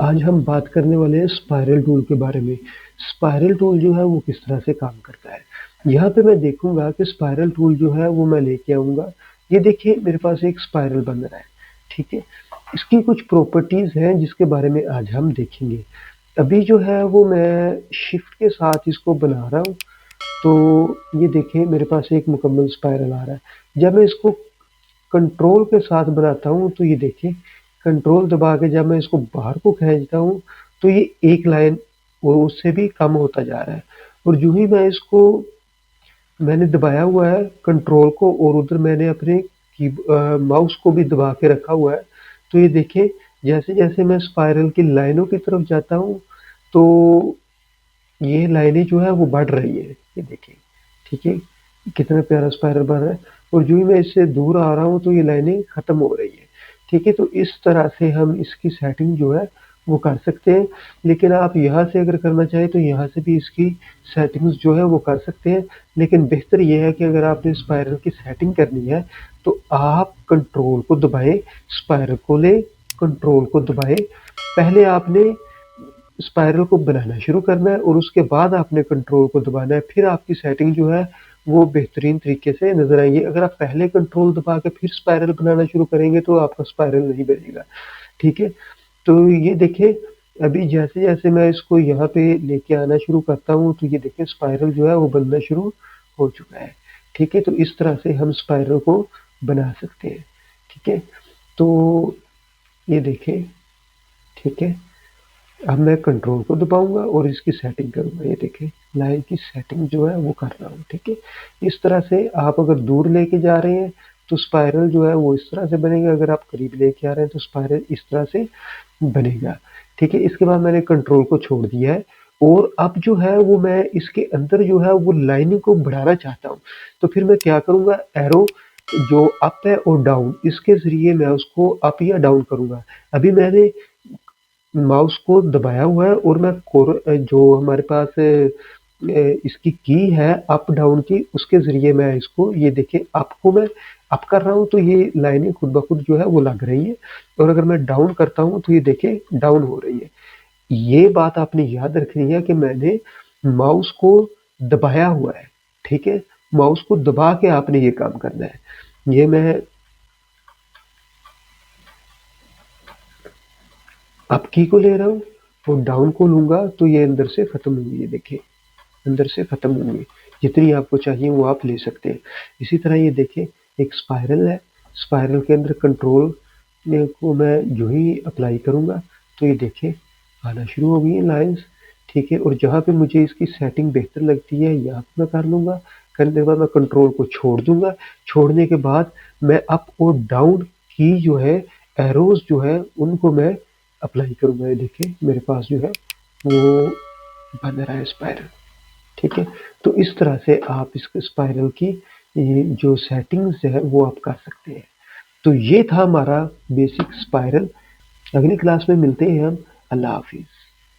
आज हम बात करने वाले हैं स्पाइरल टूल के बारे में। स्पाइरल टूल जो है वो किस तरह से काम करता है। यहाँ पे मैं देखूंगा कि स्पाइरल टूल जो है वो मैं लेके आऊंगा। ये देखिए मेरे पास एक स्पाइरल बन रहा है, ठीक है। इसकी कुछ प्रॉपर्टीज हैं जिसके बारे में आज हम देखेंगे। अभी जो है वो मैं शिफ्ट के साथ इसको बना रहा हूँ। तो ये देखिए मेरे पास एक मुकम्मल स्पाइरल आ रहा है। जब मैं इसको कंट्रोल के साथ बनाता हूँ तो ये देखिए कंट्रोल दबा के जब मैं इसको बाहर को खींचता हूँ तो ये एक लाइन और उससे भी कम होता जा रहा है। और जो ही मैं इसको मैंने दबाया हुआ है कंट्रोल को और उधर मैंने अपने की माउस को भी दबा के रखा हुआ है। तो ये देखिए जैसे जैसे मैं स्पाइरल की लाइनों की तरफ जाता हूँ तो ये लाइनें जो है वो बढ़ रही है। ये देखिए, ठीक है, कितना प्यारा स्पाइरल बन रहा है। और जो ही मैं इससे दूर आ रहा हूँ तो ये लाइनें खत्म हो रही है। ठीक है, तो इस तरह से हम इसकी सेटिंग जो है वो कर सकते हैं। लेकिन आप यहाँ से अगर करना चाहें तो यहाँ से भी इसकी सेटिंग्स जो है वो कर सकते हैं। लेकिन बेहतर ये है कि अगर आपने स्पाइरल की सेटिंग करनी है तो आप कंट्रोल को दबाएं, स्पाइरल को ले, कंट्रोल को दबाएं। पहले आपने स्पाइरल को बनाना शुरू करना है और उसके बाद आपने कंट्रोल को दबाना है। फिर आपकी सेटिंग जो है वो बेहतरीन तरीके से नजर आएंगी। अगर आप पहले कंट्रोल दबा के फिर स्पाइरल बनाना शुरू करेंगे तो आपका स्पाइरल नहीं बनेगा। ठीक है, तो ये देखिए अभी जैसे जैसे मैं इसको यहाँ पे लेके आना शुरू करता हूँ तो ये देखिए स्पाइरल जो है वो बनना शुरू हो चुका है। ठीक है, तो इस तरह से हम स्पाइरल को बना सकते हैं। ठीक है, तो ये देखिए, ठीक है, अब मैं कंट्रोल को दबाऊंगा और इसकी सेटिंग करूंगा। ये देखिए लाइन की सेटिंग जो है वो कर रहा हूँ। ठीक है, इस तरह से आप अगर दूर लेके जा रहे हैं तो स्पाइरल जो है वो इस तरह से बनेगा। अगर आप करीब लेके आ रहे हैं तो स्पाइरल इस तरह से बनेगा। ठीक है, इसके बाद मैंने कंट्रोल को छोड़ दिया है और अब जो है वो मैं इसके अंदर जो है वो लाइनिंग को बढ़ाना चाहता हूँ। तो फिर मैं क्या करूंगा, एरो जो अप है और डाउन इसके जरिए मैं उसको अप या डाउन करूंगा। अभी मैंने माउस को दबाया हुआ है और मैं जो हमारे पास इसकी की है अप डाउन की उसके जरिए मैं इसको ये देखिए अप को मैं अप कर रहा हूँ तो ये लाइनें खुद ब खुद जो है वो लग रही है। और अगर मैं डाउन करता हूँ तो ये देखिए डाउन हो रही है। ये बात आपने याद रखनी है कि मैंने माउस को दबाया हुआ है। ठीक है, माउस को दबा के आपने ये काम करना है। ये मैं अप की को ले रहा हूँ और डाउन को लूंगा तो ये अंदर से खत्म होंगी। ये देखिए अंदर से खत्म होंगी। जितनी आपको चाहिए वो आप ले सकते हैं। इसी तरह ये देखिए एक स्पाइरल है, स्पाइरल के अंदर कंट्रोल को मैं जो ही अप्लाई करूंगा तो ये देखिए आना शुरू हो गई है लाइंस। ठीक है, और जहाँ पे मुझे इसकी सेटिंग बेहतर लगती है यहाँ पे मैं कर लूंगा। करने के बाद मैं कंट्रोल को छोड़ दूंगा। छोड़ने के बाद मैं अप और डाउन की जो है एरोज जो है उनको मैं अप्लाई करूंगा। ये देखिए मेरे पास जो है वो बन रहा है स्पाइरल। ठीक है, तो इस तरह से आप इस स्पाइरल की ये जो सेटिंग्स है वो आप कर सकते हैं। तो ये था हमारा बेसिक स्पाइरल। अगली क्लास में मिलते हैं हम। अल्लाह हाफिज।